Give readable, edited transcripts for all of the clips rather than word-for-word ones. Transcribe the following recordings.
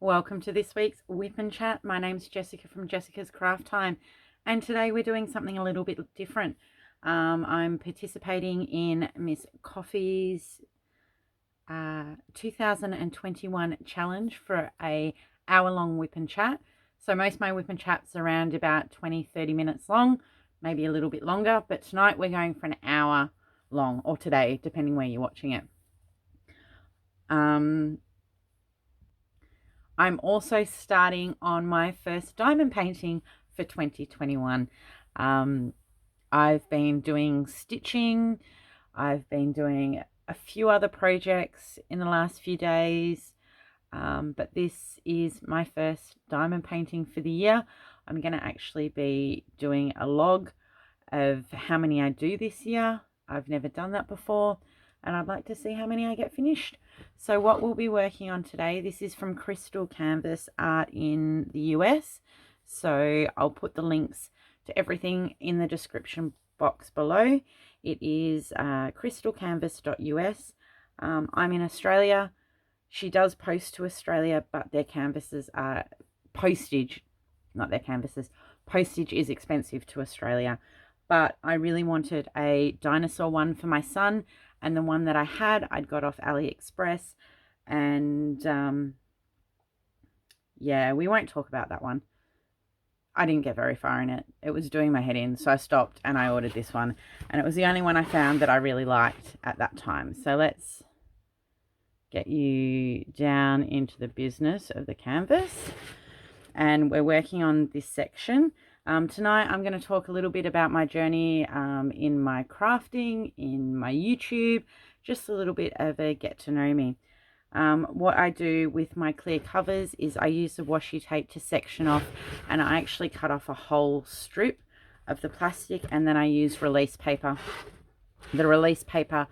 Welcome to this week's Wip and Chat. My name's Jessica from Jessica's Craft Time, and today we're doing something a little bit different. I'm participating in Miss Coffee's 2021 challenge for a hour-long Wip and Chat. So most of my Wip and Chats are around about 20-30 minutes long, maybe a little bit longer, but tonight we're going for an hour long, or today, depending where you're watching it. I'm also starting on my first diamond painting for 2021. I've been doing stitching. I've been doing a few other projects in the last few days. But this is my first diamond painting for the year. I'm going to actually be doing a log of how many I do this year. I've never done that before, and I'd like to see how many I get finished. So what we'll be working on today, this is from Crystal Canvas Art in the US. So I'll put the links to everything in the description box below. It is crystalcanvas.us. I'm in Australia. She does post to Australia, but their canvases are postage, not their canvases. Postage is expensive to Australia. But I really wanted a dinosaur one for my son, and the one that I had, I'd got off AliExpress, and yeah, we won't talk about that one. I didn't get very far in it. It was doing my head in, so I stopped and I ordered this one, and it was the only one I found that I really liked at that time. So let's get you down into the business of the canvas, and we're working on this section. Tonight I'm going to talk a little bit about my journey in my crafting, in my YouTube, just a little bit of a get to know me. What I do with my clear covers is I use the washi tape to section off, and I actually cut off a whole strip of the plastic, and then I use release paper. The release paper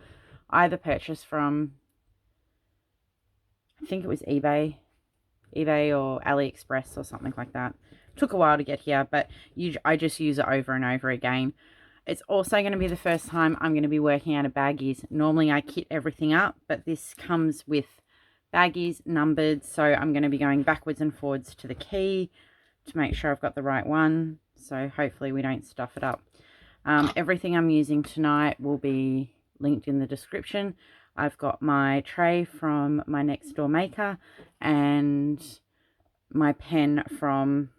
I either purchased from, I think it was eBay or AliExpress or something like that. Took a while to get here, but I just use it over and over again. It's also going to be the first time I'm going to be working out of baggies. Normally I kit everything up, but this comes with baggies numbered, so I'm going to be going backwards and forwards to the key to make sure I've got the right one, so hopefully we don't stuff it up. Everything I'm using tonight will be linked in the description. I've got my tray from my next door maker and my pen from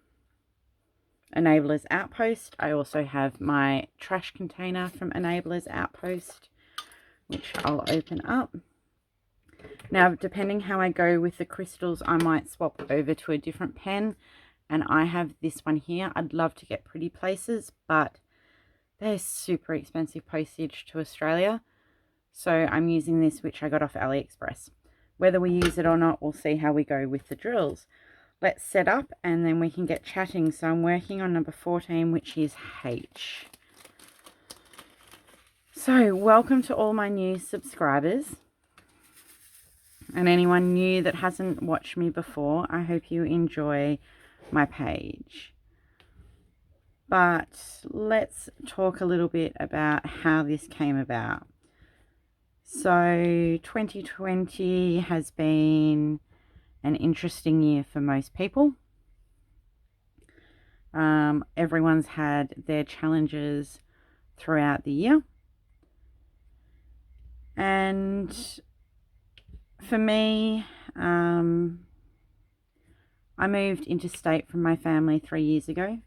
Enabler's Outpost. I also have my trash container from Enabler's Outpost, which I'll open up. Now, depending how I go with the crystals, I might swap over to a different pen, and I have this one here. I'd love to get Pretty Places, but they're super expensive postage to Australia. So I'm using this, which I got off AliExpress. Whether we use it or not, we'll see how we go with the drills. Let's set up and then we can get chatting. So I'm working on number 14, which is H. So welcome to all my new subscribers. And anyone new that hasn't watched me before, I hope you enjoy my page. But let's talk a little bit about how this came about. So 2020 has been an interesting year for most people. Everyone's had their challenges throughout the year. And for me, I moved interstate from my family 3 years ago.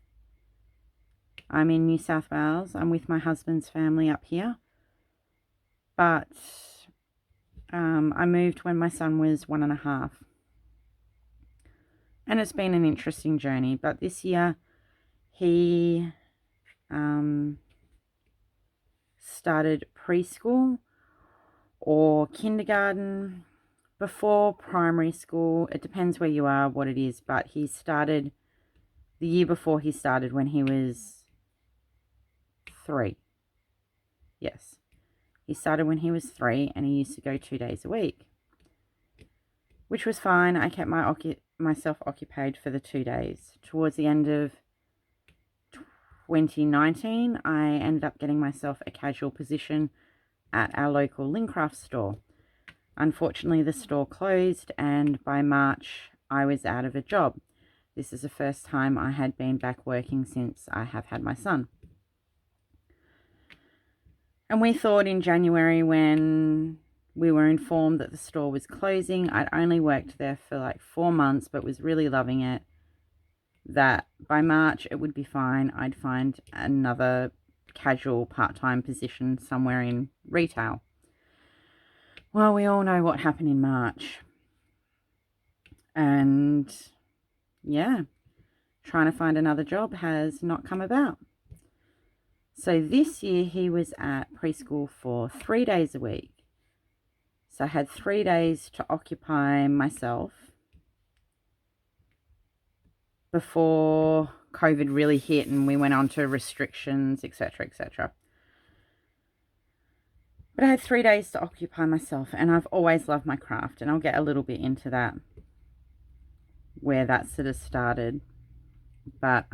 I'm in New South Wales. I'm with my husband's family up here. But I moved when my son was 1.5. And it's been an interesting journey. But this year, he started preschool or kindergarten before primary school. It depends where you are, what it is. But he started the year before he started when he was 3. Yes. He started when he was 3, and he used to go 2 days a week, which was fine. I kept myself occupied for the 2 days. Towards the end of 2019, I ended up getting myself a casual position at our local Lincraft store. Unfortunately, the store closed, and by March I was out of a job. This is the first time I had been back working since I have had my son. And we thought in January, when we were informed that the store was closing, I'd only worked there for like 4 months, but was really loving it, that by March it would be fine. I'd find another casual part-time position somewhere in retail. Well, we all know what happened in March. And yeah, trying to find another job has not come about. So this year he was at preschool for 3 days a week. So I had 3 days to occupy myself before COVID really hit and we went on to restrictions, etc., etc. But I had 3 days to occupy myself, and I've always loved my craft, and I'll get a little bit into that, where that sort of started. But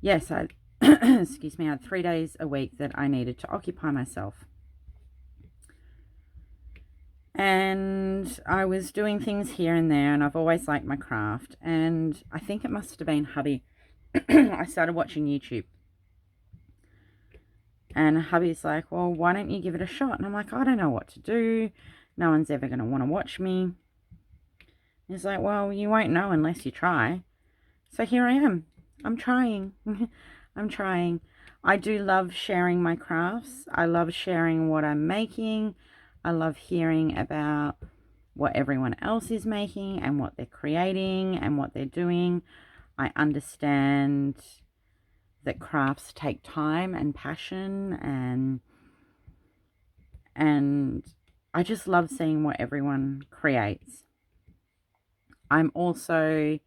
yes, I excuse me, I had 3 days a week that I needed to occupy myself. And I was doing things here and there, and I've always liked my craft. And I think it must have been hubby. I started watching YouTube. And hubby's like, well, why don't you give it a shot? And I'm like, I don't know what to do. No one's ever going to want to watch me. He's like, well, you won't know unless you try. So here I am. I'm trying. I'm trying. I do love sharing my crafts. I love sharing what I'm making. I love hearing about what everyone else is making and what they're creating and what they're doing. I understand that crafts take time and passion, and I just love seeing what everyone creates. I'm also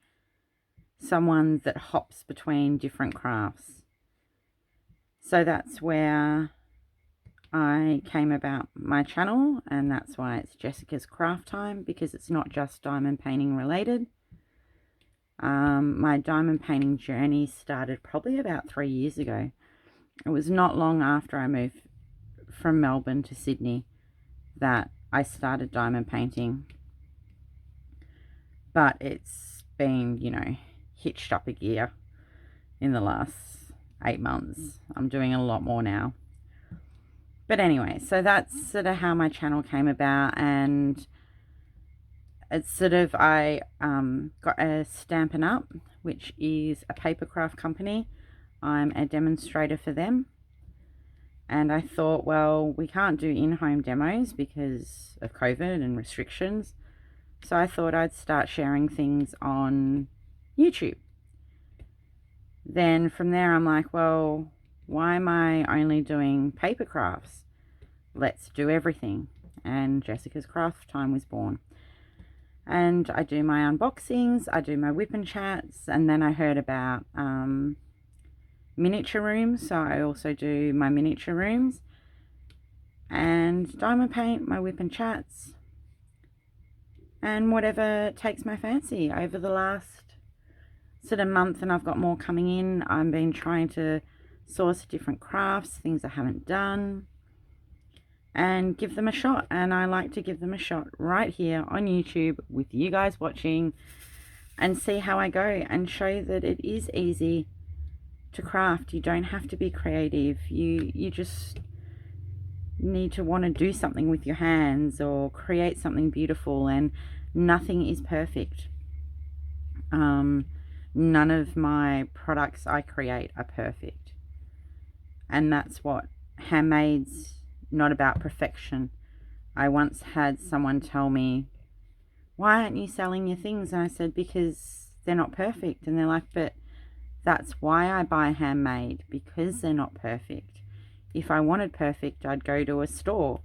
someone that hops between different crafts. So that's where I came about my channel, and that's why it's Jessica's Craft Time, because it's not just diamond painting related. My diamond painting journey started probably about 3 years ago. It was not long after I moved from Melbourne to Sydney that I started diamond painting. But it's been, hitched up a gear in the last 8 months. I'm doing a lot more now. But anyway, so that's sort of how my channel came about, and it's sort of, I got a Stampin' Up, which is a paper craft company. I'm a demonstrator for them. And I thought, well, we can't do in-home demos because of COVID and restrictions. So I thought I'd start sharing things on YouTube. Then from there, I'm like, well, why am I only doing paper crafts? Let's do everything. And Jessica's Craft Time was born. And I do my unboxings, I do my Wip and Chats, and then I heard about miniature rooms, so I also do my miniature rooms, and diamond paint, my Wip and Chats, and whatever takes my fancy. Over the last sort of month, and I've got more coming in, I've been trying to source different crafts, things I haven't done, and give them a shot. And I like to give them a shot right here on YouTube with you guys watching, and see how I go, and show that it is easy to craft. You don't have to be creative. You just need to want to do something with your hands or create something beautiful, and nothing is perfect. None of my products I create are perfect, and that's what handmade's not about, perfection. I once had someone tell me, why aren't you selling your things? And I said, because they're not perfect. And they're like, but that's why I buy handmade, because they're not perfect. If I wanted perfect, I'd go to a store.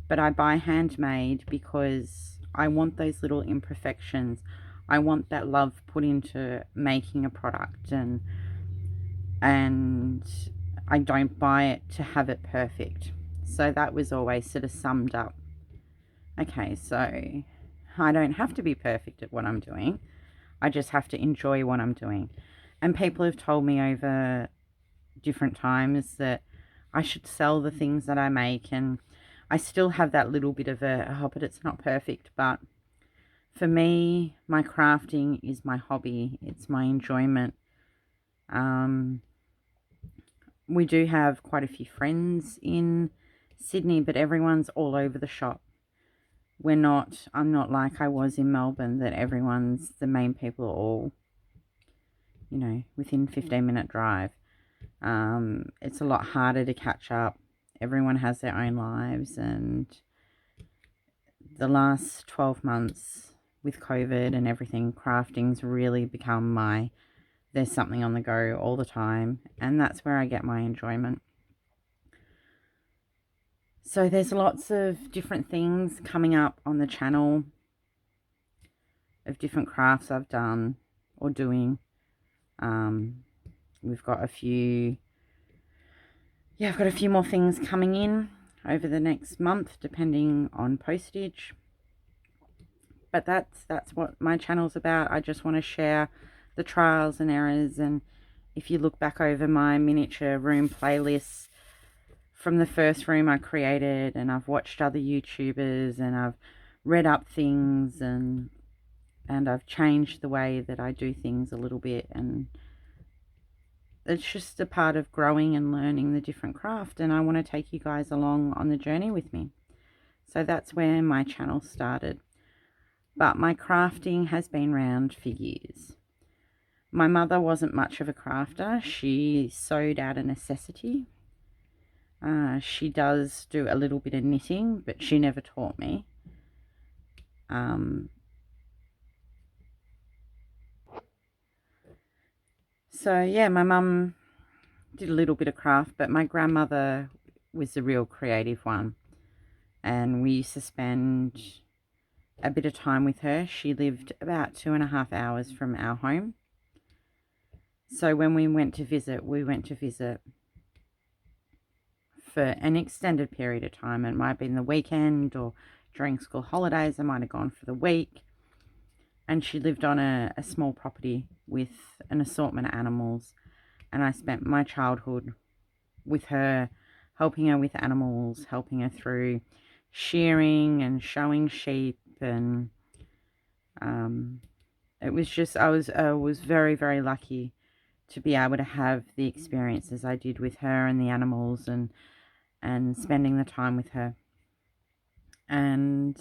But I buy handmade because I want those little imperfections. I want that love put into making a product, and I don't buy it to have it perfect. So that was always sort of summed up. Okay, so I don't have to be perfect at what I'm doing. I just have to enjoy what I'm doing. And people have told me over different times that I should sell the things that I make. And I still have that little bit of a hobbit. It's not perfect, but for me, my crafting is my hobby. It's my enjoyment. We do have quite a few friends in Sydney, but everyone's all over the shop. I'm not like I was in Melbourne, that the main people are all, within 15-minute drive. It's a lot harder to catch up. Everyone has their own lives, and the last 12 months with COVID and everything, crafting's really become there's something on the go all the time, and that's where I get my enjoyment. So there's lots of different things coming up on the channel of different crafts I've done or doing. We've got a few, I've got a few more things coming in over the next month, depending on postage. But that's what my channel's about. I just want to share the trials and errors, and if you look back over my miniature room playlists from the first room I created, and I've watched other YouTubers, and I've read up things, and I've changed the way that I do things a little bit, and it's just a part of growing and learning the different craft, and I want to take you guys along on the journey with me. So that's where my channel started. But my crafting has been around for years. My mother wasn't much of a crafter. She sewed out of necessity. She does do a little bit of knitting, but she never taught me. So yeah, my mum did a little bit of craft, but my grandmother was the real creative one. And we used to spend a bit of time with her. She lived about 2.5 hours from our home. So when we went to visit for an extended period of time. It might have been the weekend, or during school holidays I might have gone for the week. And she lived on a small property with an assortment of animals, and I spent my childhood with her, helping her with animals, helping her through shearing and showing sheep, and it was just, I was very, very lucky to be able to have the experiences I did with her and the animals, and spending the time with her. And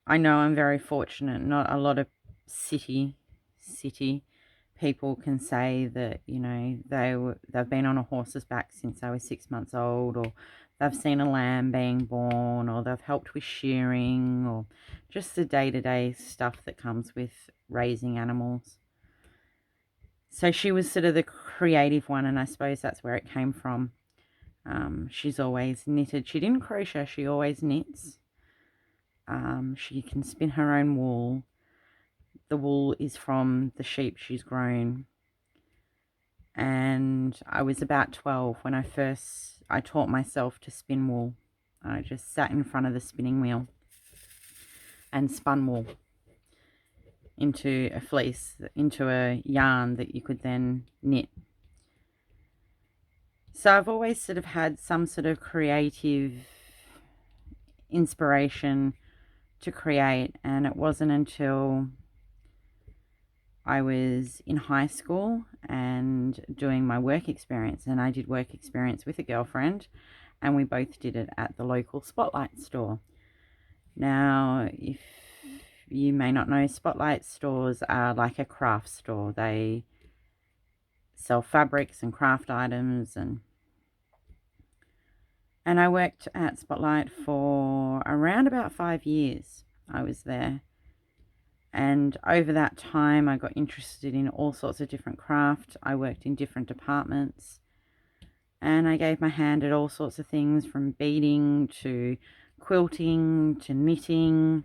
I know I'm very fortunate. Not a lot of city people can say that, they've been on a horse's back since they were 6 months old, or they've seen a lamb being born, or they've helped with shearing, or just the day-to-day stuff that comes with raising animals. So she was sort of the creative one, and I suppose that's where it came from. She's always knitted. She didn't crochet, she always knits. She can spin her own wool. The wool is from the sheep she's grown. And I was about 12 when I taught myself to spin wool. I just sat in front of the spinning wheel and spun wool into a fleece, into a yarn that you could then knit. So I've always sort of had some sort of creative inspiration to create, and it wasn't until I was in high school and doing my work experience, and I did work experience with a girlfriend, and we both did it at the local Spotlight store. Now, if you may not know, Spotlight stores are like a craft store. They sell fabrics and craft items, and I worked at Spotlight for around about 5 years. I was there. And over that time, I got interested in all sorts of different craft. I worked in different departments, and I gave my hand at all sorts of things, from beading to quilting to knitting.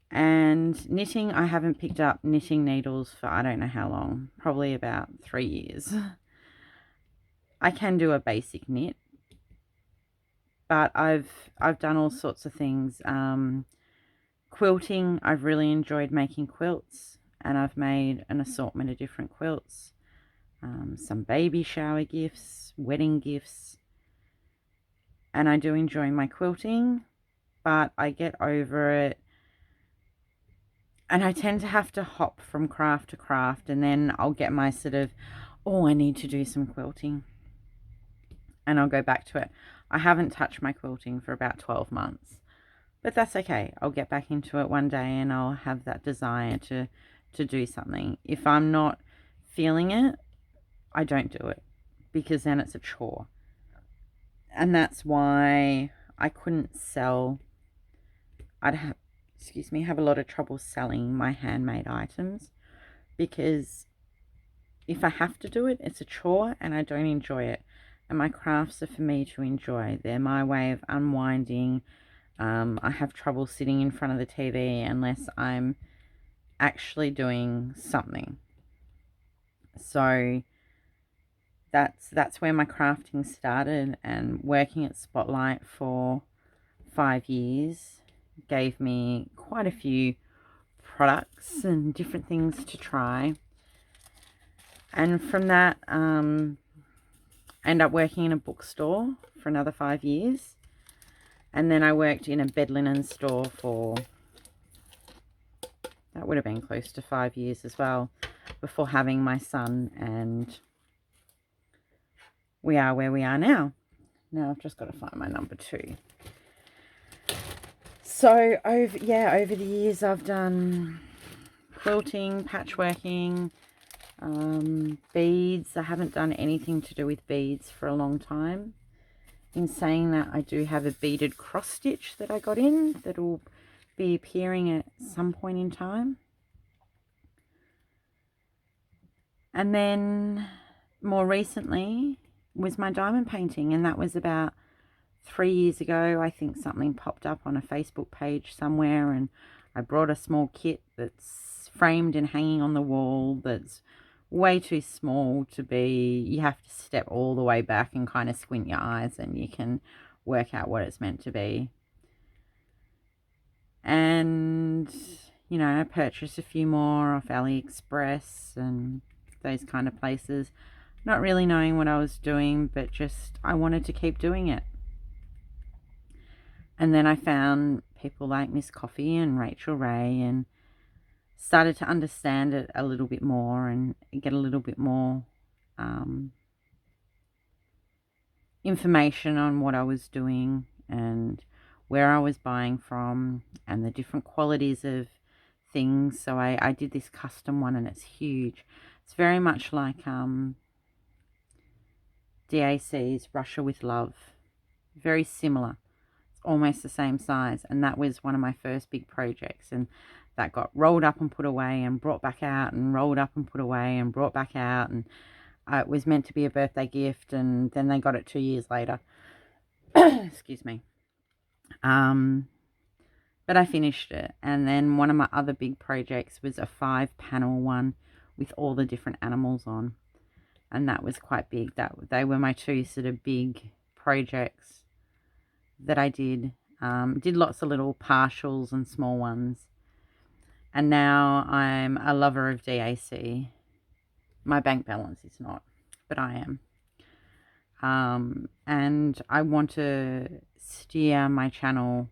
And knitting, I haven't picked up knitting needles for I don't know how long, probably about 3 years. I can do a basic knit, but I've done all sorts of things. Quilting, I've really enjoyed making quilts, and I've made an assortment of different quilts. Some baby shower gifts, wedding gifts. and I do enjoy my quilting, but I get over it, and I tend to have to hop from craft to craft, and then I'll get my sort of, oh, I need to do some quilting, and I'll go back to it. I haven't touched my quilting for about 12 months, but that's okay. I'll get back into it one day, and I'll have that desire to do something. If I'm not feeling it, I don't do it, because then it's a chore. And that's why I couldn't sell. I'd have, have a lot of trouble selling my handmade items, because if I have to do it, it's a chore and I don't enjoy it. And my crafts are for me to enjoy. They're my way of unwinding. I have trouble sitting in front of the TV unless I'm actually doing something. So that's where my crafting started, and working at Spotlight for 5 years gave me quite a few products and different things to try. And from that, I ended up working in a bookstore for another 5 years. And then I worked in a bed linen store for, that would have been close to 5 years as well, before having my son, and we are where we are now. Now I've just got to find my number 2. So over the years I've done quilting, patchworking, beads. I haven't done anything to do with beads for a long time. In saying that, I do have a beaded cross stitch that I got in that will be appearing at some point in time. And then more recently was my diamond painting, and that was about 3 years ago. I think something popped up on a Facebook page somewhere, and I brought a small kit that's framed and hanging on the wall that's way too small to be, you have to step all the way back and kind of squint your eyes and you can work out what it's meant to be. And, you know, I purchased a few more off AliExpress and those kind of places, not really knowing what I was doing, but just I wanted to keep doing it. And then I found people like Miss Coffee and Rachel Ray, and started to understand it a little bit more and get a little bit more information on what I was doing and where I was buying from and the different qualities of things. So I did this custom one, and it's huge. It's very much like DAC's Russia with Love. Very similar. It's almost the same size, and that was one of my first big projects, and that got rolled up and put away and brought back out and rolled up and put away and brought back out, and it was meant to be a birthday gift, and then they got it 2 years later. Excuse me. But I finished it. And then one of my other big projects was a 5-panel one with all the different animals on, and that was quite big. They were my 2 sort of big projects that I did. Did lots of little partials and small ones. And now I'm a lover of DAC. My bank balance is not, but I am. And I want to steer my channel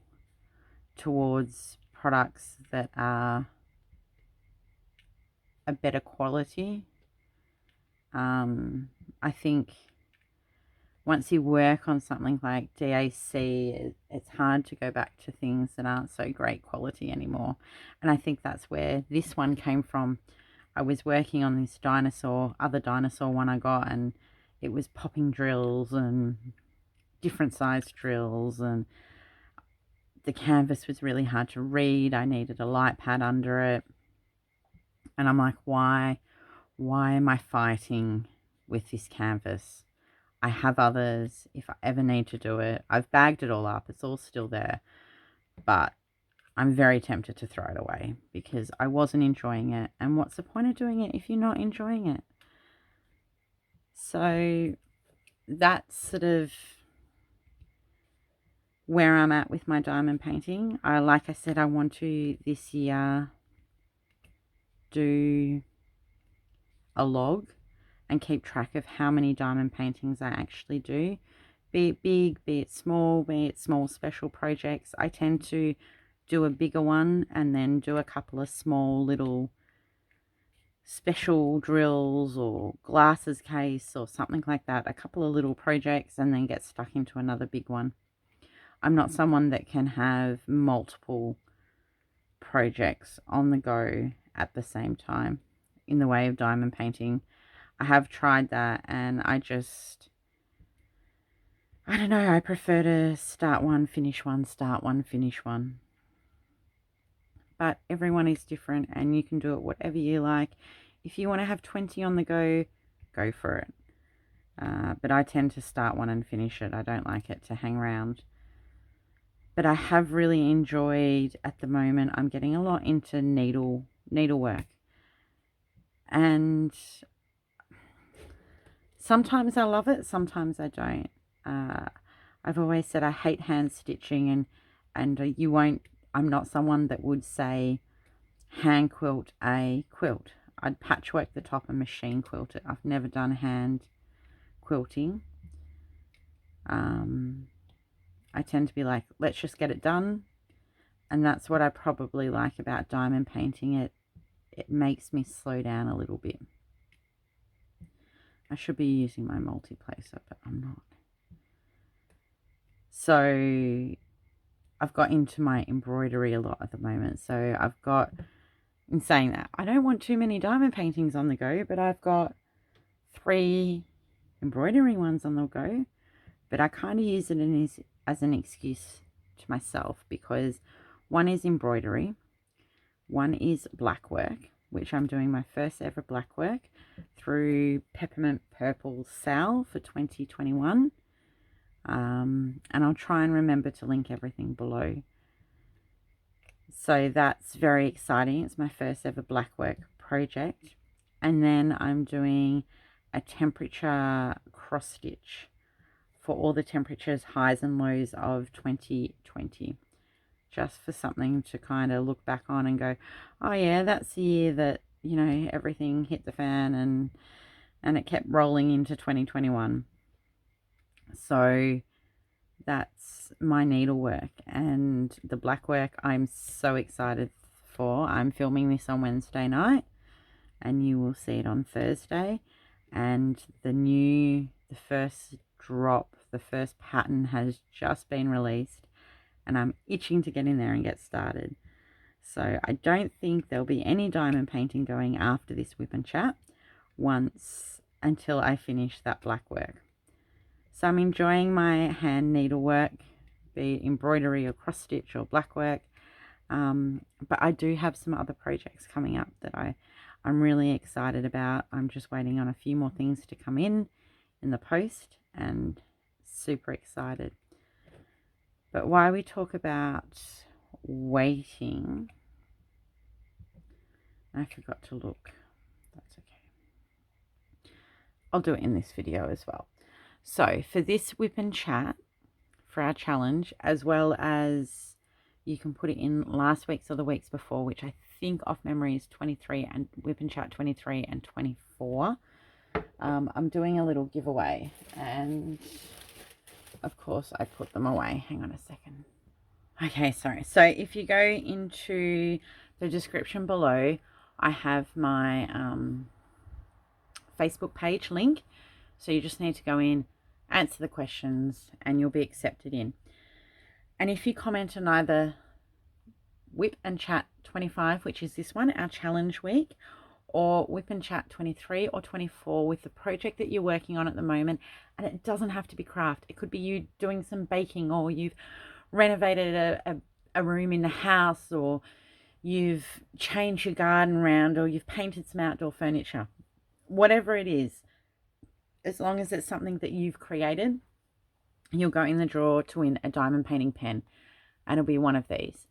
towards products that are a better quality. I think once you work on something like DAC, it's hard to go back to things that aren't so great quality anymore. And I think that's where this one came from. I was working on this other dinosaur one I got, and it was popping drills and different size drills, and the canvas was really hard to read. I needed a light pad under it. And I'm like, why am I fighting with this canvas? I have others if I ever need to do it. I've bagged it all up. It's all still there. But I'm very tempted to throw it away because I wasn't enjoying it. And what's the point of doing it if you're not enjoying it? So that's sort of where I'm at with my diamond painting. Like I said, I want to this year do a log and keep track of how many diamond paintings I actually do, Be it big, be it small special projects. I tend to do a bigger one and then do a couple of small little special drills or glasses case or something like that. A couple of little projects and then get stuck into another big one. I'm not someone that can have multiple projects on the go at the same time in the way of diamond painting. I have tried that and I don't know, I prefer to start one, finish one, start one, finish one. But everyone is different and you can do it whatever you like. If you want to have 20 on the go, go for it. But I tend to start one and finish it. I don't like it to hang around. But I have really enjoyed, at the moment, I'm getting a lot into needlework. And sometimes I love it, sometimes I don't. I've always said I hate hand stitching, and you won't, I'm not someone that would say hand quilt a quilt. I'd patchwork the top and machine quilt it. I've never done hand quilting. I tend to be like, let's just get it done. And that's what I probably like about diamond painting. It makes me slow down a little bit. I should be using my multi-placer, but I'm not. So I've got into my embroidery a lot at the moment. So I've got, in saying that, I don't want too many diamond paintings on the go, but I've got 3 embroidery ones on the go. But I kind of use it as an excuse to myself, because one is embroidery, one is blackwork, which I'm doing my first ever blackwork through Peppermint Purple SAL for 2021. And I'll try and remember to link everything below. So that's very exciting. It's my first ever blackwork project. And then I'm doing a temperature cross stitch for all the temperatures, highs and lows of 2020. Just for something to kind of look back on and go, oh yeah, that's the year that, you know, everything hit the fan and it kept rolling into 2021. So that's my needlework. And the blackwork I'm so excited for. I'm filming this on Wednesday night and you will see it on Thursday. And the first drop, the first pattern has just been released and I'm itching to get in there and get started. So I don't think there'll be any diamond painting going after this Wip and Chat until I finish that blackwork. So I'm enjoying my hand needlework, be it embroidery or cross stitch or blackwork. But I do have some other projects coming up that I'm really excited about. I'm just waiting on a few more things to come in the post and super excited. But while we talk about waiting, I forgot to look. That's okay. I'll do it in this video as well. So for this Wip and Chat, for our challenge, as well as you can put it in last week's or the weeks before, which I think off memory is 23 and Wip and Chat 23 and 24. I'm doing a little giveaway, and of course I put them away. Hang on a second. Okay, sorry. So if you go into the description below, I have my Facebook page link. So you just need to go in, answer the questions, and you'll be accepted in. And if you comment on either Wip and Chat 25, which is this one, our challenge week, or Wip and Chat 23 or 24 with the project that you're working on at the moment, and it doesn't have to be craft. It could be you doing some baking, or you've renovated a room in the house, or you've changed your garden around, or you've painted some outdoor furniture. Whatever it is, as long as it's something that you've created, you'll go in the draw to win a diamond painting pen, and it'll be one of these.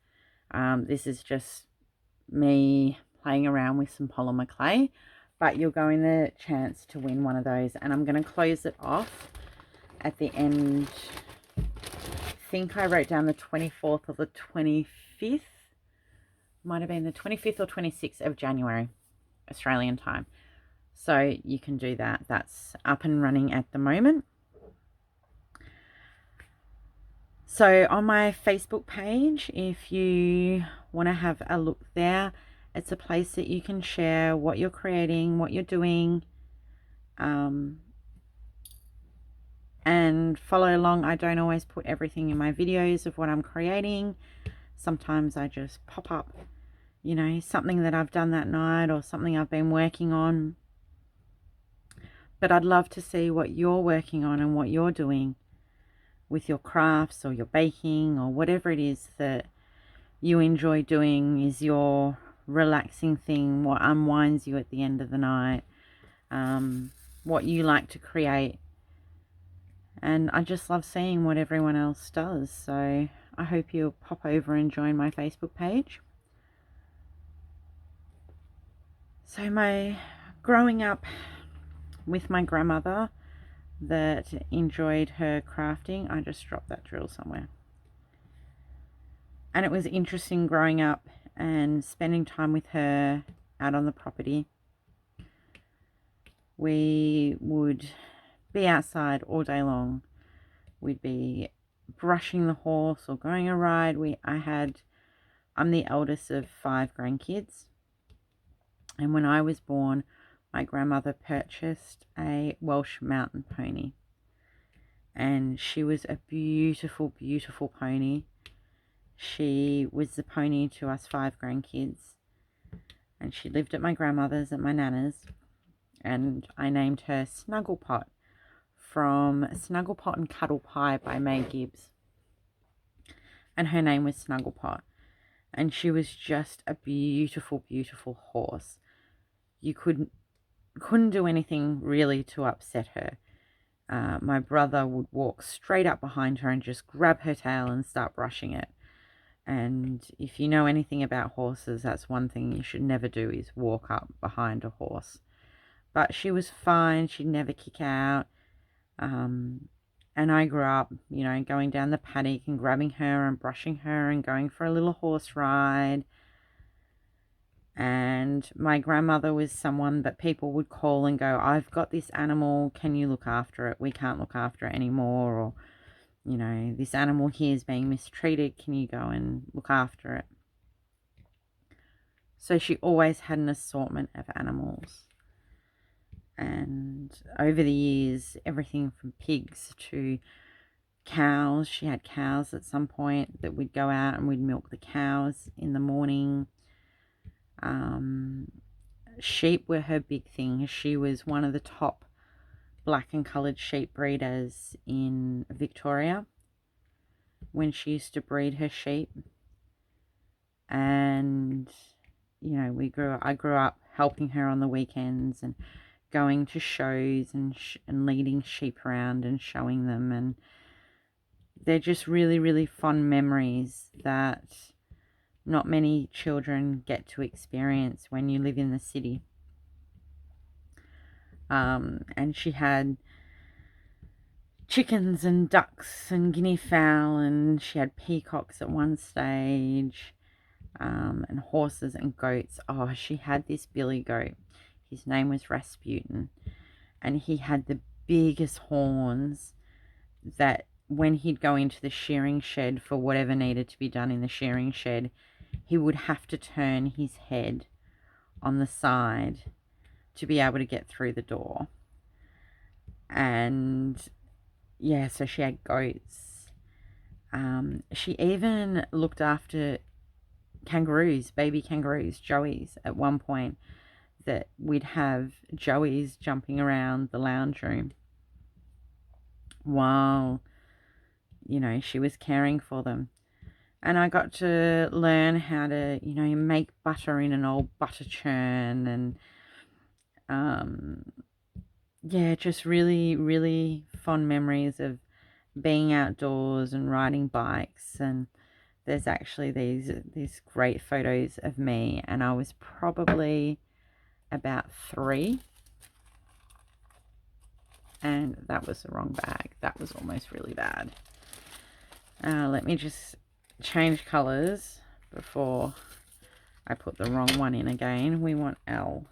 This is just me playing around with some polymer clay, but you'll go in the chance to win one of those. And I'm going to close it off at the end. I think I wrote down the 24th or the 25th. Might have been the 25th or 26th of January, Australian time. So you can do that. That's up and running at the moment. So on my Facebook page, if you want to have a look there, it's a place that you can share what you're creating, what you're doing, and follow along. I don't always put everything in my videos of what I'm creating. Sometimes I just pop up, you know, something that I've done that night or something I've been working on. But I'd love to see what you're working on and what you're doing with your crafts or your baking or whatever it is that you enjoy doing, is your relaxing thing, what unwinds you at the end of the night, what you like to create. And I just love seeing what everyone else does. So I hope you'll pop over and join my Facebook page. So my growing up with my grandmother that enjoyed her crafting, I just dropped that drill somewhere. And it was interesting growing up and spending time with her out on the property. We would be outside all day long. We'd be brushing the horse or going a ride. I'm the eldest of 5 grandkids. And when I was born, my grandmother purchased a Welsh mountain pony. And she was a beautiful, beautiful pony. She was the pony to us 5 grandkids. And she lived at my grandmother's, at my nana's. And I named her Snugglepot from Snugglepot and Cuddle Pie by May Gibbs. And her name was Snugglepot. And she was just a beautiful, beautiful horse. You couldn't do anything really to upset her. My brother would walk straight up behind her and just grab her tail and start brushing it. And if you know anything about horses, that's one thing you should never do, is walk up behind a horse. But she was fine. She'd never kick out. And I grew up, you know, going down the paddock and grabbing her and brushing her and going for a little horse ride. And my grandmother was someone that people would call and go, I've got this animal, can you look after it? We can't look after it anymore. Or, you know, this animal here is being mistreated, can you go and look after it? So she always had an assortment of animals. And over the years, everything from pigs to cows. She had cows at some point that we'd go out and we'd milk the cows in the morning. Sheep were her big thing. She was one of the top black and coloured sheep breeders in Victoria when she used to breed her sheep. And, you know, I grew up helping her on the weekends and going to shows and leading sheep around and showing them. And they're just really, really fond memories that not many children get to experience when you live in the city. And she had chickens and ducks and guinea fowl, and she had peacocks at one stage, and horses and goats. Oh, she had this billy goat. His name was Rasputin, and he had the biggest horns that when he'd go into the shearing shed for whatever needed to be done in the shearing shed, he would have to turn his head on the side to be able to get through the door. And yeah, so she had goats. She even looked after kangaroos, baby kangaroos, joeys, at one point, that we'd have joeys jumping around the lounge room while, you know, she was caring for them. And I got to learn how to, you know, make butter in an old butter churn. And yeah, just really, really fond memories of being outdoors and riding bikes. And there's actually these great photos of me, and I was probably about 3. And that was the wrong bag. That was almost really bad. Let me just change colors before I put the wrong one in again. We want L.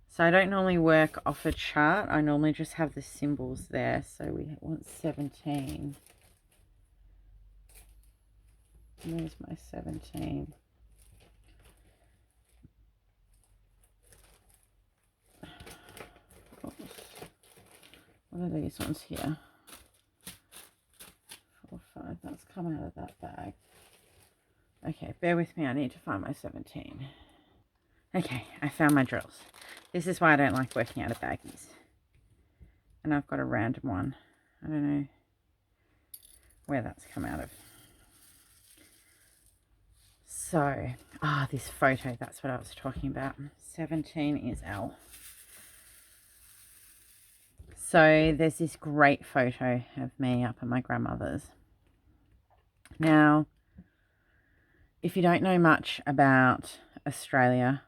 So I don't normally work off a chart. I normally just have the symbols there. So we want 17. There's my 17. Oops. What are these ones here? 4, 5. That's come out of that bag. Okay, bear with me. I need to find my 17. Okay, I found my drills. This is why I don't like working out of baggies. And I've got a random one. I don't know where that's come out of. So, this photo, that's what I was talking about. 17 is L. So there's this great photo of me up at my grandmother's. Now, if you don't know much about Australia,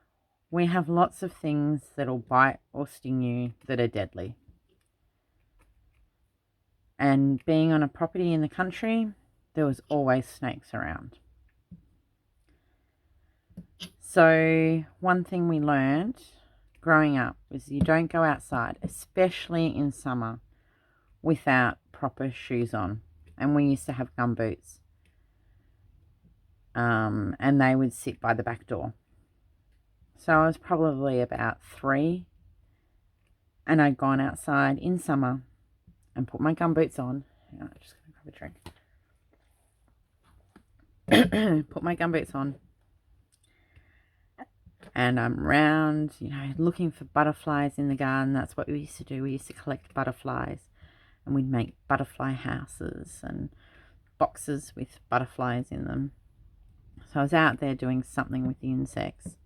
we have lots of things that'll bite or sting you that are deadly. And being on a property in the country, there was always snakes around. So one thing we learned growing up was you don't go outside, especially in summer, without proper shoes on. And we used to have gum boots. And they would sit by the back door. So I was probably about 3, and I'd gone outside in summer and put my gum boots on. Hang on, I'm just going to grab a drink. Put my gum boots on. And I'm round, looking for butterflies in the garden. That's what we used to do. We used to collect butterflies, and we'd make butterfly houses and boxes with butterflies in them. So I was out there doing something with the insects.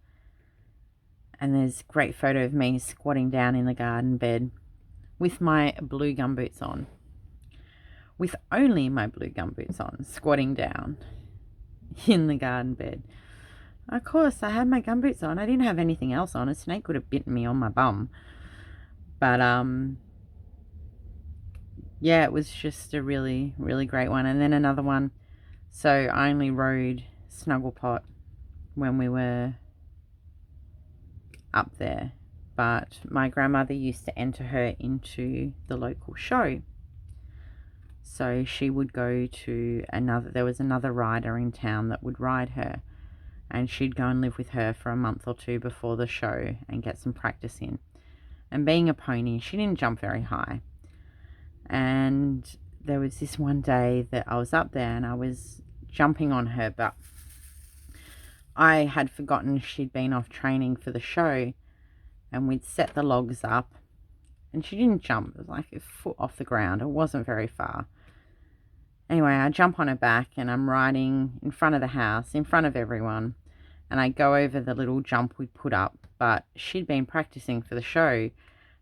And there's a great photo of me squatting down in the garden bed with my blue gumboots on. With only my blue gumboots on, squatting down in the garden bed. Of course, I had my gumboots on. I didn't have anything else on. A snake would have bitten me on my bum. But, yeah, it was just a really, really great one. And then another one. So I only rode Snugglepot when we were up there. But my grandmother used to enter her into the local show. So she would go to there was another rider in town that would ride her. And she'd go and live with her for a month or 2 before the show and get some practice in. And being a pony, she didn't jump very high. And there was this one day that I was up there and I was jumping on her, but I had forgotten she'd been off training for the show, and we'd set the logs up, and she didn't jump. It was like a foot off the ground. It wasn't very far. Anyway, I jump on her back and I'm riding in front of the house, in front of everyone. And I go over the little jump we put up, but she'd been practicing for the show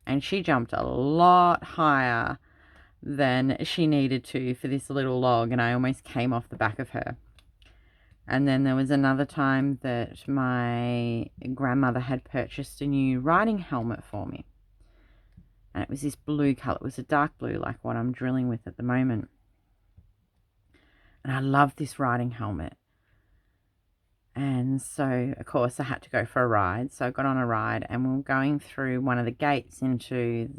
and she jumped a lot higher than she needed to for this little log, and I almost came off the back of her. And then there was another time that my grandmother had purchased a new riding helmet for me. And it was this blue colour. It was a dark blue like what I'm drilling with at the moment. And I loved this riding helmet. And so, of course, I had to go for a ride. So I got on a ride and we were going through one of the gates into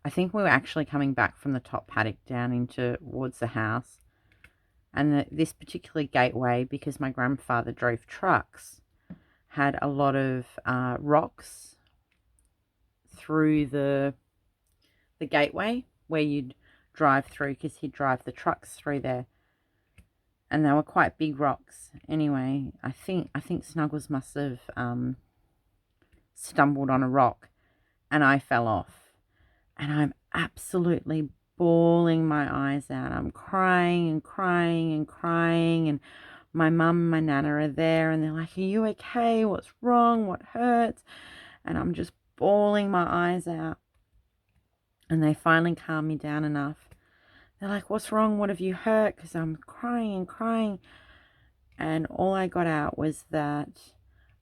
I think we were actually coming back from the top paddock down towards the house. And this particular gateway, because my grandfather drove trucks, had a lot of rocks through the gateway where you'd drive through, because he'd drive the trucks through there. And they were quite big rocks. Anyway, I think Snuggles must have stumbled on a rock and I fell off. And I'm absolutely bawling my eyes out. I'm crying and crying and crying. And my mum and my nana are there and they're like, "Are you okay? What's wrong? What hurts?" And I'm just bawling my eyes out. And they finally calm me down enough. They're like, "What's wrong? What have you hurt?" Because I'm crying and crying. And all I got out was that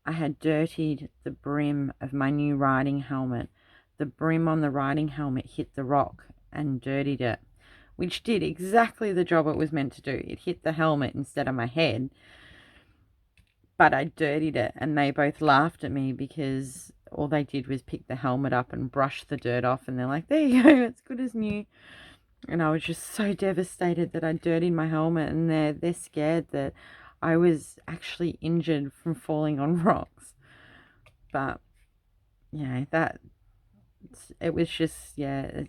I had dirtied the brim of my new riding helmet. The brim on the riding helmet hit the rock and dirtied it, which did exactly the job it was meant to do. It hit the helmet instead of my head. But I dirtied it, and they both laughed at me because all they did was pick the helmet up and brush the dirt off. And they're like, "There you go, it's good as new." And I was just so devastated that I dirtied my helmet, and they're scared that I was actually injured from falling on rocks. But yeah, it was just, yeah,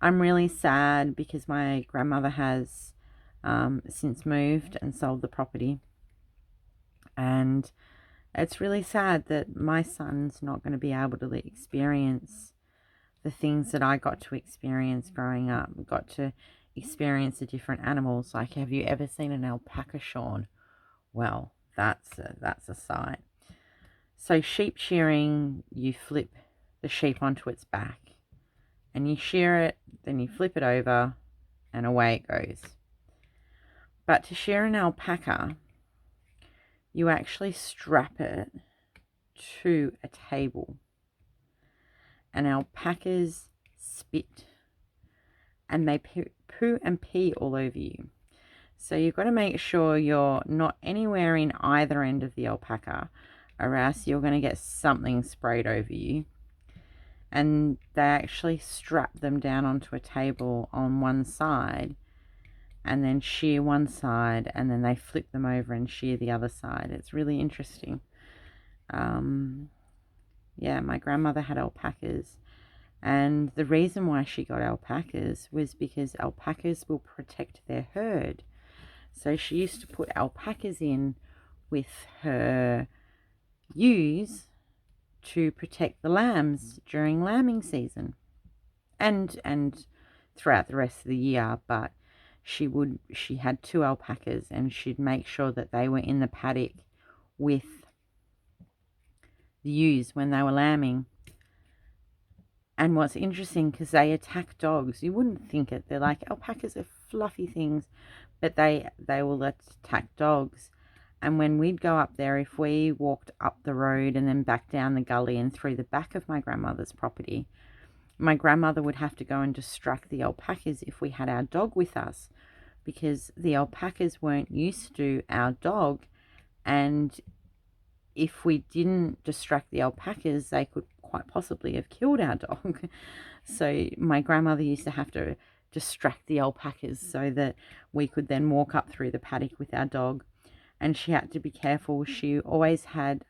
I'm really sad because my grandmother has since moved and sold the property, and it's really sad that my son's not going to be able to experience the things that I got to experience growing up. Got to experience the different animals. Like, have you ever seen an alpaca, Sean? Well, that's a sight. So sheep shearing, you flip the sheep onto its back and you shear it, then you flip it over and away it goes. But to shear an alpaca, you actually strap it to a table. And alpacas spit and they poo and pee all over you. So you've got to make sure you're not anywhere in either end of the alpaca, or else you're going to get something sprayed over you. And they actually strap them down onto a table on one side and then shear one side, and then they flip them over and shear the other side. It's really interesting. Yeah, my grandmother had alpacas, and the reason why she got alpacas was because alpacas will protect their herd. So she used to put alpacas in with her ewes to protect the lambs during lambing season and throughout the rest of the year. But she had 2 alpacas, and she'd make sure that they were in the paddock with the ewes when they were lambing. And what's interesting, because they attack dogs, you wouldn't think it. They're like, alpacas are fluffy things, but they will attack dogs. And when we'd go up there, if we walked up the road and then back down the gully and through the back of my grandmother's property, my grandmother would have to go and distract the alpacas if we had our dog with us, because the alpacas weren't used to our dog, and if we didn't distract the alpacas, they could quite possibly have killed our dog. So my grandmother used to have to distract the alpacas so that we could then walk up through the paddock with our dog. And she had to be careful. She always had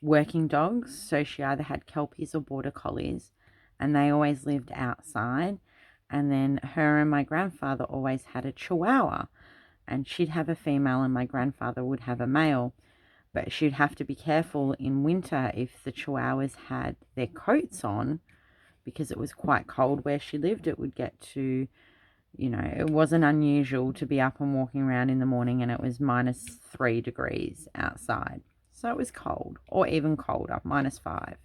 working dogs, so she either had kelpies or border collies, and they always lived outside. And then her and my grandfather always had a chihuahua, and she'd have a female and my grandfather would have a male. But she'd have to be careful in winter if the chihuahuas had their coats on, because it was quite cold where she lived. It would get to, it wasn't unusual to be up and walking around in the morning and it was -3 degrees outside. So it was cold, or even colder, -5.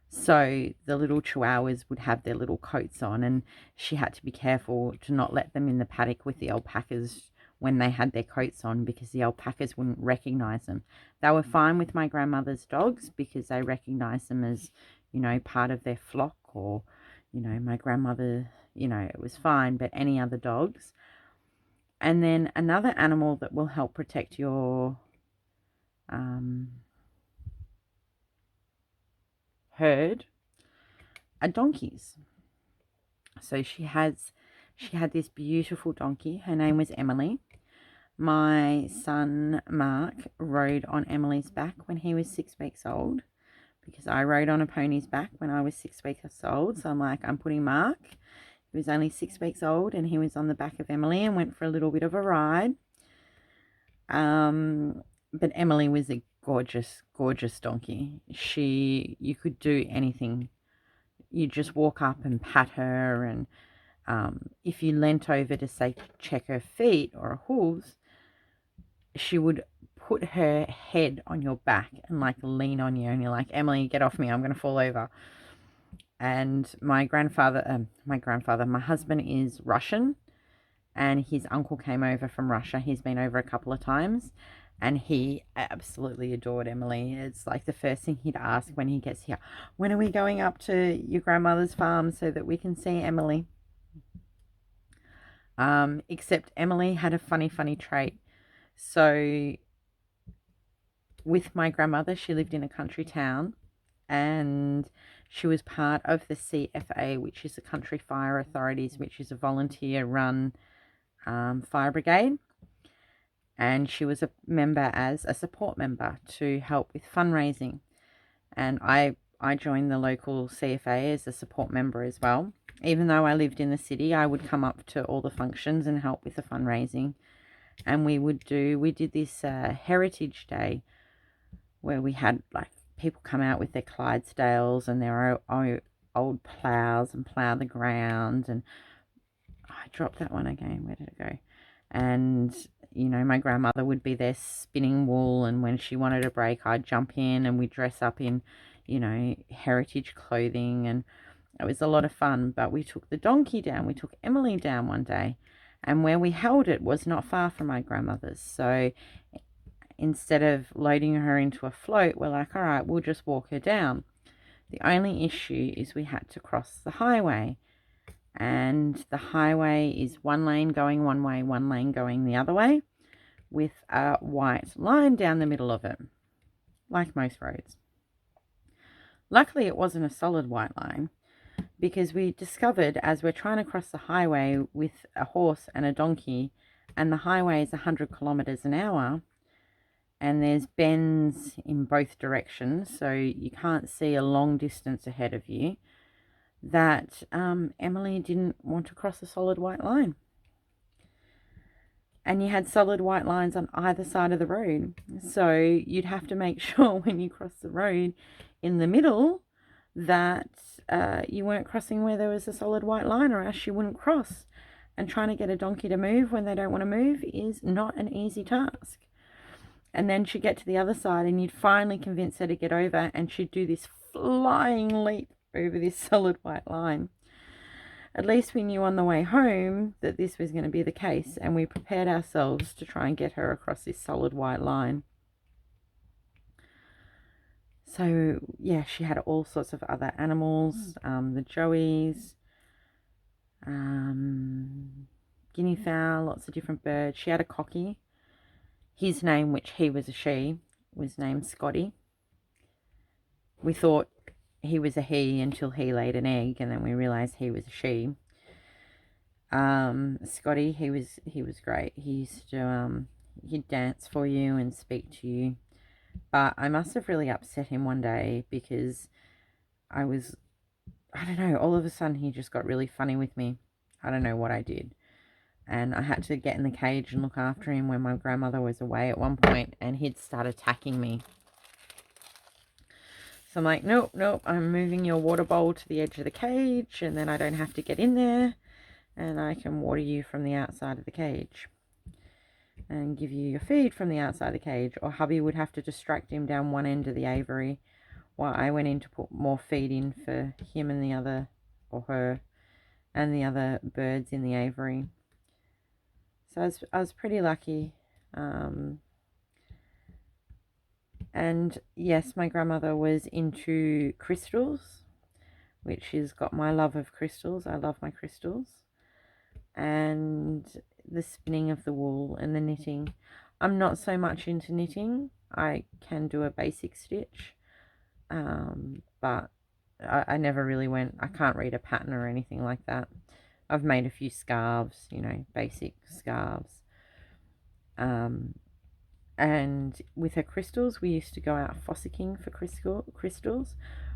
So the little chihuahuas would have their little coats on, and she had to be careful to not let them in the paddock with the alpacas when they had their coats on, because the alpacas wouldn't recognize them. They were fine with my grandmother's dogs because they recognized them as, part of their flock, or, my grandmother, it was fine, but any other dogs. And then another animal that will help protect your herd are donkeys. So she had this beautiful donkey. Her name was Emily. My son Mark rode on Emily's back when he was 6 weeks old, because I rode on a pony's back when I was 6 weeks old. So I'm putting Mark, he was only 6 weeks old, and he was on the back of Emily and went for a little bit of a ride. But Emily was a gorgeous, gorgeous donkey. You could do anything. You just walk up and pat her, and if you leant over to say check her feet or her hooves, she would put her head on your back and lean on you, and you're like, Emily, get off me, I'm going to fall over. And my husband is Russian, and his uncle came over from Russia. He's been over a couple of times, and he absolutely adored Emily. It's like the first thing he'd ask when he gets here, when are we going up to your grandmother's farm so that we can see Emily? Except Emily had a funny trait. So with my grandmother, she lived in a country town, and she was part of the CFA, which is the Country Fire Authorities, which is a volunteer run fire brigade, and she was a member as a support member to help with fundraising. And I joined the local CFA as a support member as well. Even though I lived in the city, I would come up to all the functions and help with the fundraising. And we did this Heritage Day where we had like people come out with their Clydesdales and their old plows and plow the ground. And I dropped that one again. Where did it go? And you know, my grandmother would be there spinning wool, and when she wanted a break, I'd jump in and we'd dress up in, you know, heritage clothing, and it was a lot of fun. But we took the donkey down. We took Emily down one day, and where we held it was not far from my grandmother's. So instead of loading her into a float, we're like, all right, we'll just walk her down. The only issue is we had to cross the highway, and the highway is one lane going one way, one lane going the other way, with a white line down the middle of it, like most roads. Luckily, it wasn't a solid white line, because we discovered as we're trying to cross the highway with a horse and a donkey, and the highway is 100 kilometers an hour, and there's bends in both directions, so you can't see a long distance ahead of you, that Emily didn't want to cross a solid white line. And you had solid white lines on either side of the road. So you'd have to make sure when you cross the road in the middle that you weren't crossing where there was a solid white line, or else you wouldn't cross. And trying to get a donkey to move when they don't want to move is not an easy task. And then she'd get to the other side and you'd finally convince her to get over, and she'd do this flying leap over this solid white line. At least we knew on the way home that this was going to be the case, and we prepared ourselves to try and get her across this solid white line. So yeah, she had all sorts of other animals, the joeys, guinea fowl, lots of different birds. She had a cocky. His name, which he was a she, was named Scotty. We thought he was a he until he laid an egg, and then we realized he was a she. Scotty, he was great. He used to he'd dance for you and speak to you. But I must have really upset him one day, because I don't know, all of a sudden he just got really funny with me. I don't know what I did. And I had to get in the cage and look after him when my grandmother was away at one point, and he'd start attacking me. So I'm like, nope, I'm moving your water bowl to the edge of the cage, and then I don't have to get in there, and I can water you from the outside of the cage and give you your feed from the outside of the cage. Or hubby would have to distract him down one end of the aviary while I went in to put more feed in for him and the other, or her, and the other birds in the aviary. So I was pretty lucky. And yes, my grandmother was into crystals, which has got my love of crystals. I love my crystals. And the spinning of the wool and the knitting. I'm not so much into knitting. I can do a basic stitch, but I never really went. I can't read a pattern or anything like that. I've made a few scarves, you know, basic scarves. And with her crystals, we used to go out fossicking for crystals,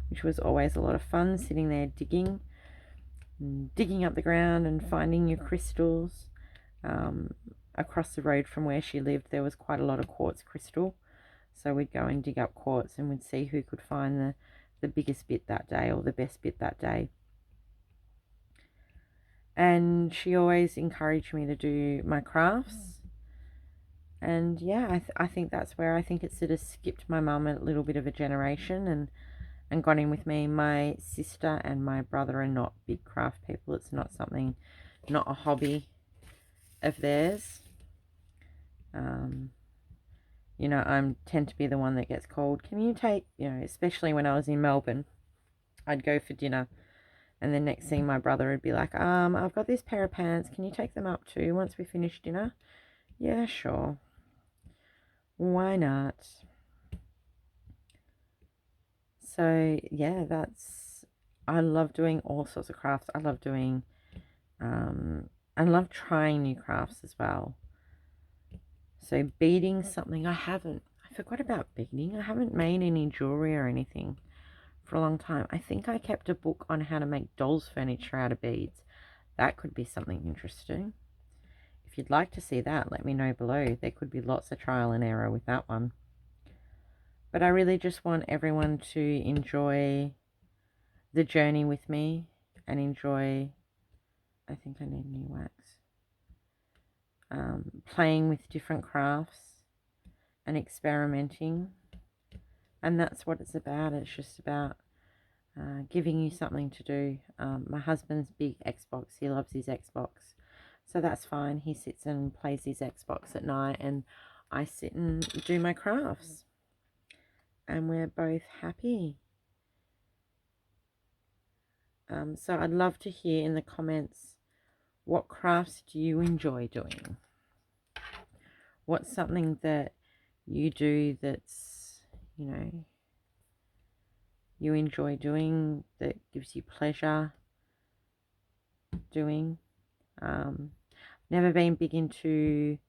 which was always a lot of fun, sitting there digging up the ground and finding your crystals. Across the road from where she lived, there was quite a lot of quartz crystal, so we'd go and dig up quartz, and we'd see who could find the biggest bit that day, or the best bit that day. And she always encouraged me to do my crafts. And yeah, I think that's where I think it sort of skipped my mum a little bit of a generation and got in with me. My sister and my brother are not big craft people. It's not something, not a hobby of theirs. You know, I tend to be the one that gets called. Can you take, you know, especially when I was in Melbourne, I'd go for dinner, and the next thing my brother would be like, I've got this pair of pants. Can you take them up too once we finish dinner? Yeah, sure. Why not? So yeah, I love doing all sorts of crafts. I love doing I love trying new crafts as well. So beading something I forgot about beading. I haven't made any jewelry or anything for a long time. I think I kept a book on how to make dolls furniture out of beads. That could be something interesting. If you'd like to see that, let me know below. There could be lots of trial and error with that one. But I really just want everyone to enjoy the journey with me and enjoy, I think I need new wax, playing with different crafts and experimenting. And that's what it's about. It's just about giving you something to do. My husband's big Xbox. He loves his Xbox. So that's fine. He sits and plays his Xbox at night and I sit and do my crafts. And we're both happy. So I'd love to hear in the comments, what crafts do you enjoy doing? What's something that you do that's, you enjoy doing, that gives you pleasure doing? Never been big into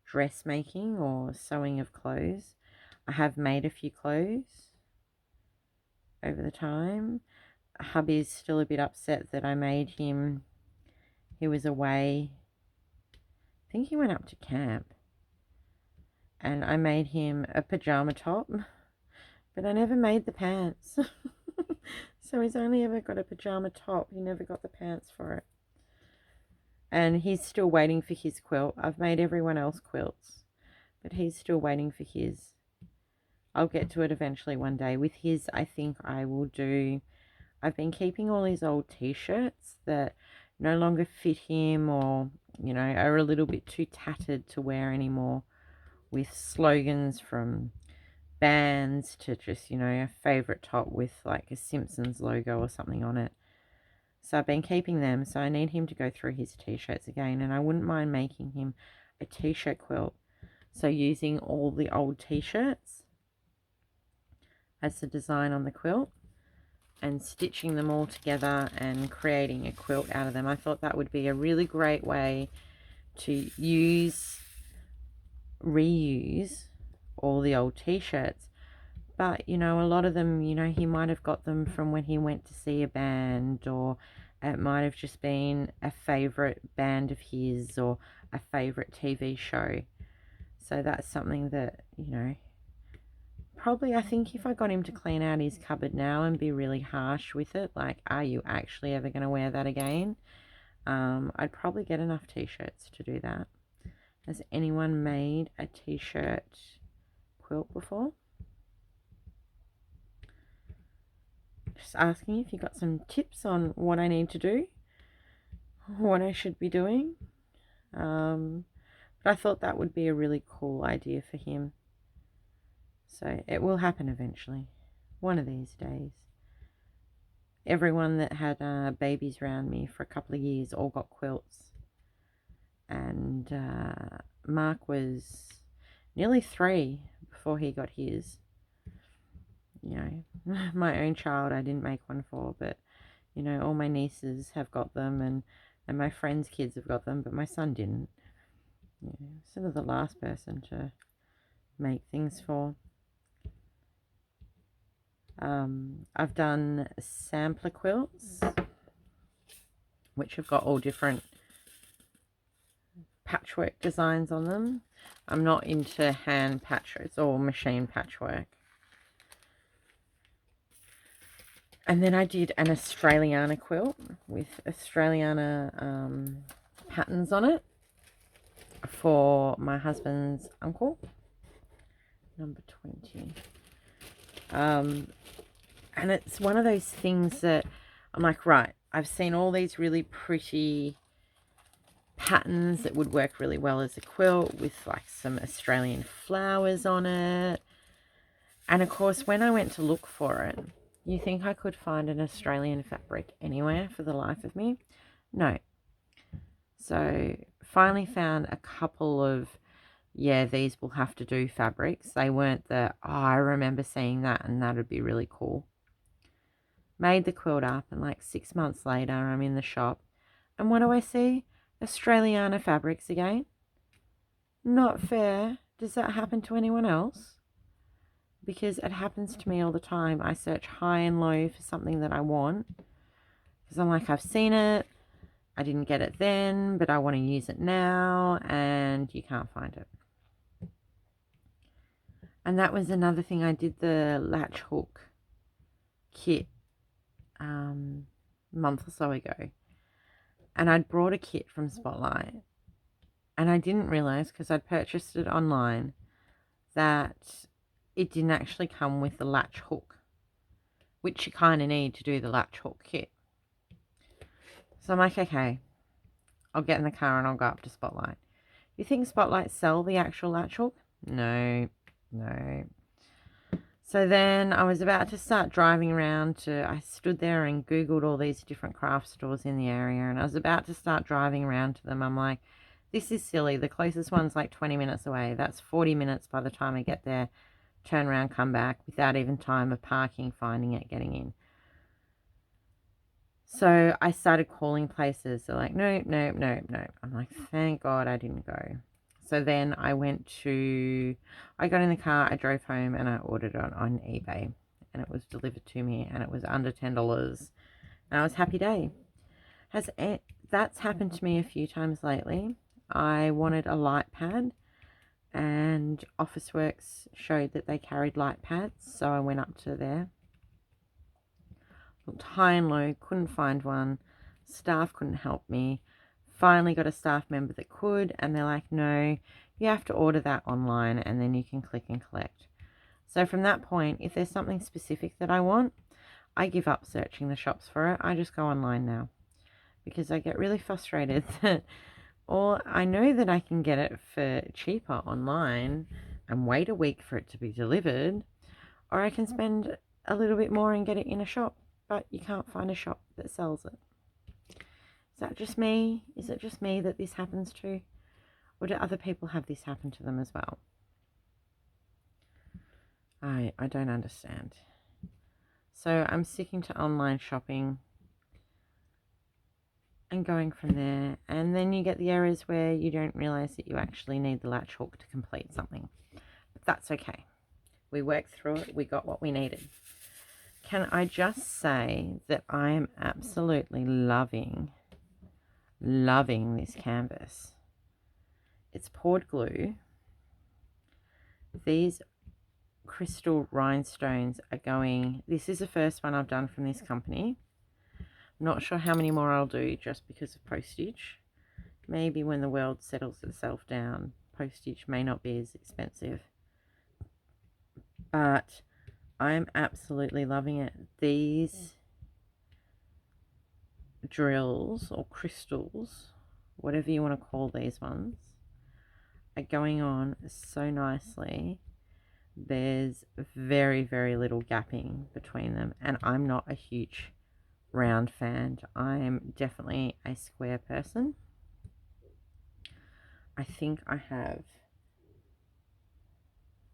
dressmaking or sewing of clothes. I have made a few clothes over the time. Hubby's still a bit upset that I made him, he was away, I think he went up to camp, and I made him a pajama top, but I never made the pants. So he's only ever got a pajama top, he never got the pants for it. And he's still waiting for his quilt. I've made everyone else quilts, but he's still waiting for his. I'll get to it eventually one day. With his, I think I will do, I've been keeping all his old t-shirts that no longer fit him, or, are a little bit too tattered to wear anymore, with slogans from bands to just, a favorite top with like a Simpsons logo or something on it. So I've been keeping them. So I need him to go through his t-shirts again, and I wouldn't mind making him a t-shirt quilt. So using all the old t-shirts as the design on the quilt and stitching them all together and creating a quilt out of them. I thought that would be a really great way to reuse all the old t-shirts. But, a lot of them, he might have got them from when he went to see a band, or it might have just been a favorite band of his or a favorite TV show. So that's something that, probably, I think if I got him to clean out his cupboard now and be really harsh with it, like, are you actually ever going to wear that again? I'd probably get enough t-shirts to do that. Has anyone made a t-shirt quilt before? Just asking if you got some tips on what I need to do, what I should be doing. But I thought that would be a really cool idea for him. So it will happen eventually, one of these days. Everyone that had babies around me for a couple of years all got quilts. And Mark was nearly 3 before he got his. My own child I didn't make one for, but all my nieces have got them, and my friends' kids have got them, but my son didn't. Sort of the last person to make things for. I've done sampler quilts, which have got all different patchwork designs on them. I'm not into hand patchwork, it's all machine patchwork. And then I did an Australiana quilt with Australiana patterns on it for my husband's uncle, number 20. And it's one of those things that I'm like, right, I've seen all these really pretty patterns that would work really well as a quilt with like some Australian flowers on it. And of course, when I went to look for it, you think I could find an Australian fabric anywhere for the life of me? No. So finally found a couple of, these will have to do fabrics. They weren't I remember seeing that and that would be really cool. Made the quilt up, and like 6 months later I'm in the shop, and what do I see? Australiana fabrics again. Not fair. Does that happen to anyone else? Because it happens to me all the time. I search high and low for something that I want. Because I'm like, I've seen it. I didn't get it then, but I want to use it now. And you can't find it. And that was another thing. I did the latch hook kit a month or so ago. And I'd brought a kit from Spotlight. And I didn't realize, because I'd purchased it online, that it didn't actually come with the latch hook, which you kind of need to do the latch hook kit. So I'm like, okay, I'll get in the car and I'll go up to Spotlight. You think Spotlight sell the actual latch hook? No. So then I was about to start driving around I stood there and Googled all these different craft stores in the area, and I was about to start driving around to them. I'm like, this is silly. The closest one's like 20 minutes away. That's 40 minutes by the time I get there, turn around, come back without even time of parking, finding it, getting in. So I started calling places. They're like, no. I'm like, thank God I didn't go. So then I got in the car, I drove home, and I ordered it on eBay. And it was delivered to me, and it was under $10. And I was happy day. That's happened to me a few times lately. I wanted a light pad, and Officeworks showed that they carried light pads. So I went up to there. Looked high and low, couldn't find one. Staff couldn't help me. Finally got a staff member that could, and they're like, no, you have to order that online and then you can click and collect. So from that point, if there's something specific that I want, I give up searching the shops for it. I just go online now, because I get really frustrated that I know that I can get it for cheaper online and wait a week for it to be delivered, or I can spend a little bit more and get it in a shop, but you can't find a shop that sells it. Is that just me? Is it just me that this happens to? Or do other people have this happen to them as well? I don't understand. So I'm sticking to online shopping and going from there. And then you get the errors where you don't realize that you actually need the latch hook to complete something. But that's okay. We worked through it. We got what we needed. Can I just say that I am absolutely loving this canvas. It's poured glue. These crystal rhinestones are going, this is the first one I've done from this company. I'm not sure how many more I'll do just because of postage. Maybe when the world settles itself down, postage may not be as expensive. But I'm absolutely loving it. These drills or crystals, whatever you want to call these ones, are going on so nicely. There's very, very little gapping between them, and I'm not a huge round fan. I'm definitely a square person. I think I have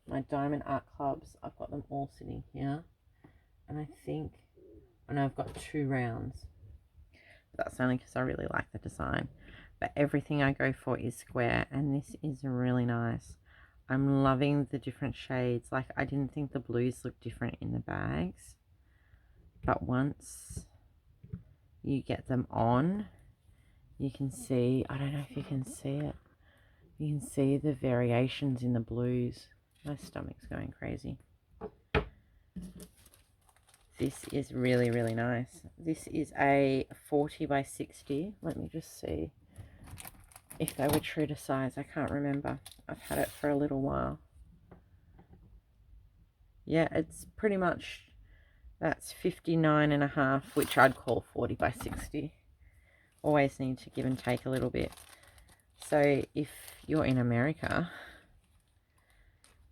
my diamond art clubs. I've got them all sitting here, and I know I've got 2 rounds. But that's only because I really like the design. But everything I go for is square, and this is really nice. I'm loving the different shades. Like, I didn't think the blues looked different in the bags, but once you get them on, you can see, I don't know if you can see it, you can see the variations in the blues. My stomach's going crazy. This is really, really nice. This is a 40 by 60. Let me just see if they were true to size. I can't remember. I've had it for a little while. Yeah, it's pretty much, that's 59.5, which I'd call 40 by 60. Always need to give and take a little bit. So if you're in America,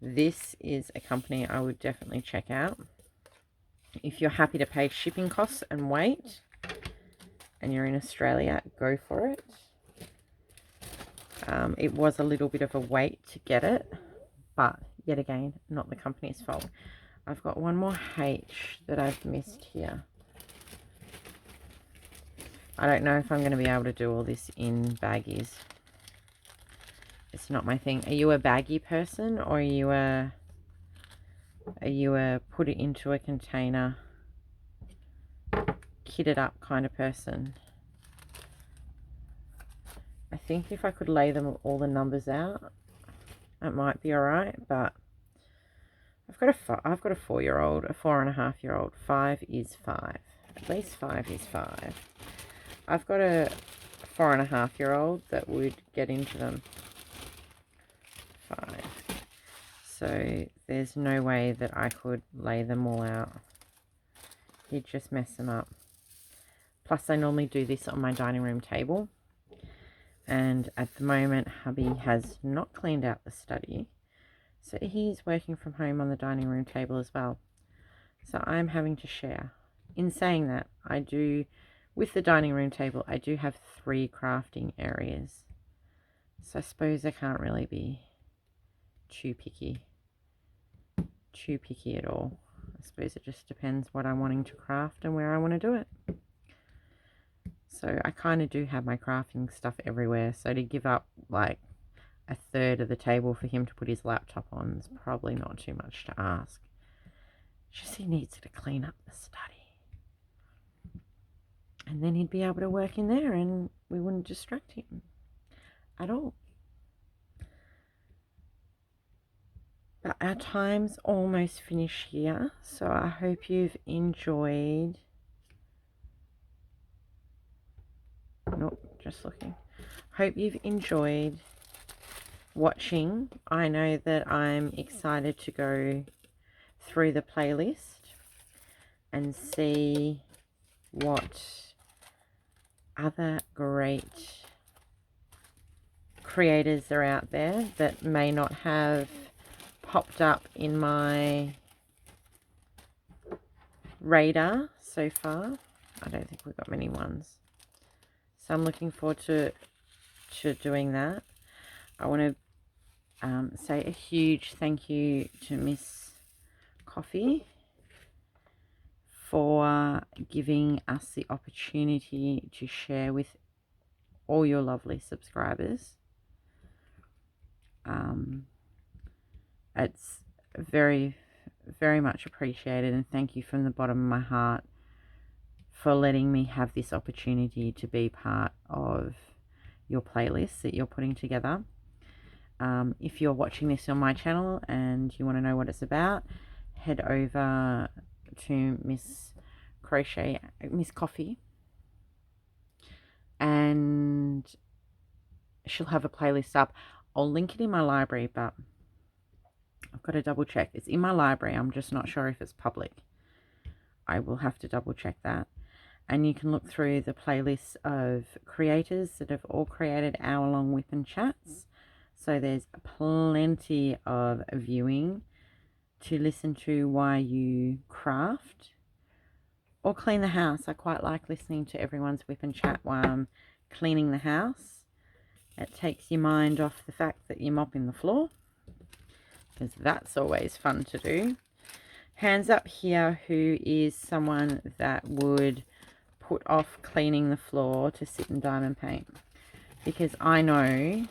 this is a company I would definitely check out. If you're happy to pay shipping costs and wait, and you're in Australia, go for it. It was a little bit of a wait to get it, but yet again, not the company's fault. I've got one more H that I've missed here. I don't know if I'm going to be able to do all this in baggies. It's not my thing. Are you a baggy person, or are you a put it into a container, kit it up kind of person? I think if I could lay them all the numbers out, it might be all right. But I've got a 4-year-old, a 4.5-year-old. 5 is 5. At least 5 is 5. I've got a 4.5-year-old that would get into them. 5. So there's no way that I could lay them all out. He'd just mess them up. Plus, I normally do this on my dining room table. And at the moment, hubby has not cleaned out the study. So he's working from home on the dining room table as well. So I'm having to share. In saying that, I do, with the dining room table, I do have 3 crafting areas. So I suppose I can't really be too picky at all. I suppose it just depends what I'm wanting to craft and where I want to do it. So I kind of do have my crafting stuff everywhere. So to give up like a third of the table for him to put his laptop on is probably not too much to ask. Just he needs to clean up the study. And then he'd be able to work in there and we wouldn't distract him at all. But our time's almost finished here. So I hope you've enjoyed. Nope, just looking. Hope you've enjoyed watching. I know that I'm excited to go through the playlist and see what other great creators are out there that may not have popped up in my radar so far. I don't think we've got many ones. So I'm looking forward to doing that. I want to say a huge thank you to Miss Coffee for giving us the opportunity to share with all your lovely subscribers. It's very, very much appreciated, and thank you from the bottom of my heart for letting me have this opportunity to be part of your playlist that you're putting together. If you're watching this on my channel and you want to know what it's about, head over to Miss Coffee, and she'll have a playlist up. I'll link it in my library, but I've got to double check. It's in my library. I'm just not sure if it's public. I will have to double check that. And you can look through the playlists of creators that have all created hour-long Wip and Chats. So there's plenty of viewing to listen to while you craft or clean the house. I quite like listening to everyone's Wip and Chat while I'm cleaning the house. It takes your mind off the fact that you're mopping the floor, because that's always fun to do. Hands up here who is someone that would put off cleaning the floor to sit and diamond paint, because I know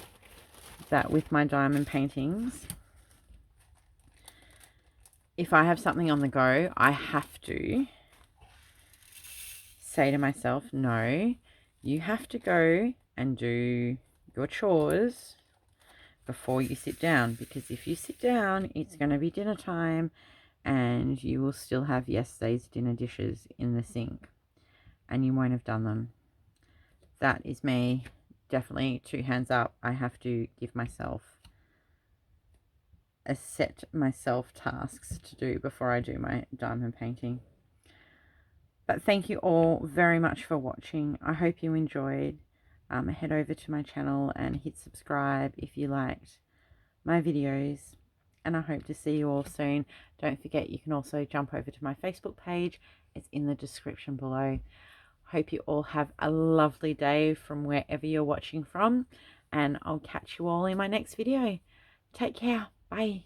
that with my diamond paintings, if I have something on the go, I have to say to myself, no, you have to go and do your chores before you sit down, because if you sit down, it's going to be dinner time and you will still have yesterday's dinner dishes in the sink and you won't have done them. That is me. Definitely 2 hands up. I have to give myself set myself tasks to do before I do my diamond painting. But thank you all very much for watching. I hope you enjoyed. Head over to my channel and hit subscribe if you liked my videos. And I hope to see you all soon. Don't forget, you can also jump over to my Facebook page. It's in the description below. Hope you all have a lovely day from wherever you're watching from. And I'll catch you all in my next video. Take care. Bye.